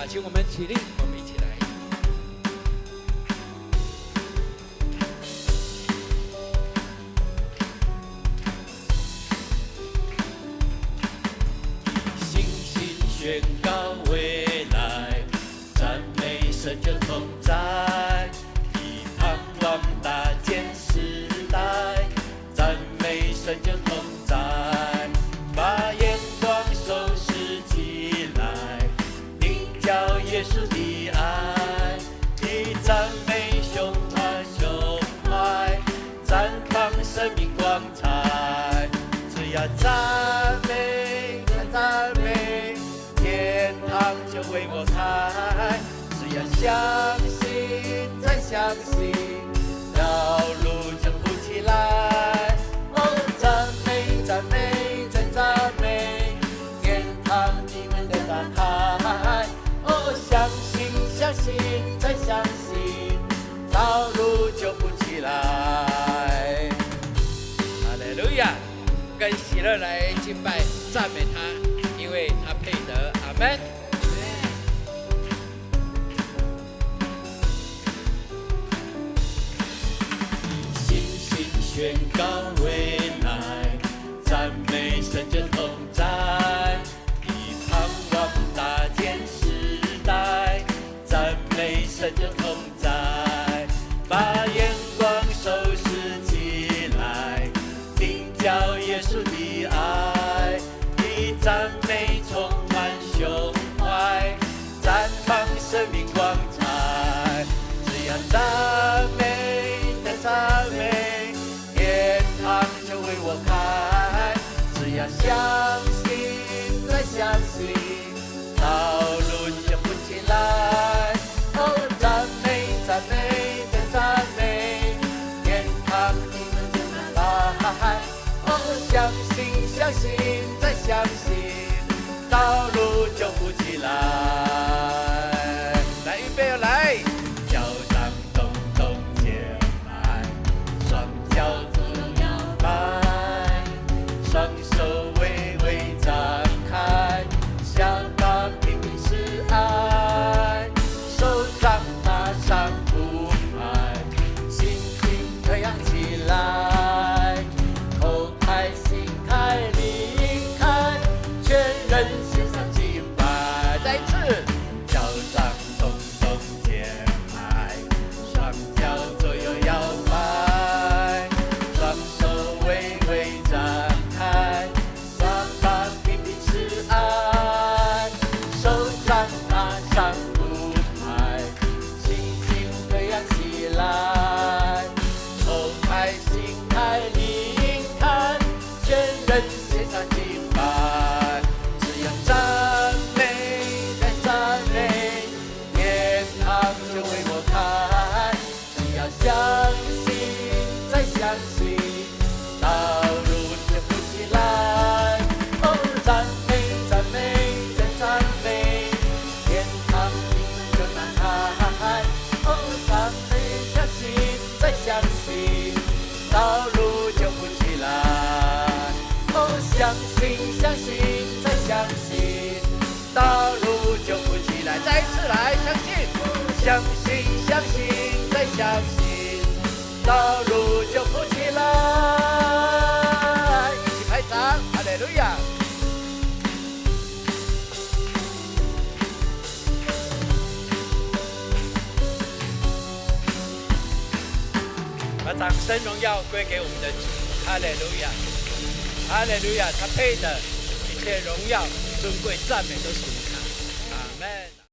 请我们起立，我们一起来。信心宣告未来，赞美神就同在，以盼望搭建时代，赞美神就同在，把眼光收拾起来，定叫耶稣的爱，以赞美胸怀，绽放生命光彩，只要赞美，天堂就为我开，只要相信，再相信，道路就铺起来。哦，赞美，再赞美，天堂的门都打开。哦，相信，再相信，道路就铺起来。哈利路亚！跟喜乐来敬拜赞美他，因为他配得。阿门。信心宣告未来，赞美神就同在，以盼望搭建时代，赞美神就同在，把眼光收拾起来，定叫耶稣的爱，以赞美充满胸怀，绽放生命光彩，只要赞美，再赞美，天堂就为我开，只要相信，再相信，道路就铺起来。哦，赞美，再赞美，天堂的门就打开。哦，相信，再相信，道路就铺起来。来，预备，来！脚掌动肩迈，双脚左右摇摆，双手微微张开，想把平平是爱，手掌马上铺排，心情这样起来，口开心开离开，全人献上敬拜。再一次，脚掌动肩迈，双脚左右摇摆，双手微微张开，想把平平是爱，手掌马上铺排，心情飞扬起来，口开心开离开，全人献上敬拜，只要赞美，再赞美，天堂就为我开，只要相信，再相信，道路就铺起来。哦，赞美，再赞美，天堂的门就打开。哦，赞美，相信，再相信，道路就铺起来。哦，相信，再相信，道路就铺起来。再一次来，相信，再相信，道路就铺起来。一起拍掌，哈利路亚！把掌声荣耀归给我们的主，哈利路亚，哈利路亚！他配的一切荣耀、尊贵、赞美都属于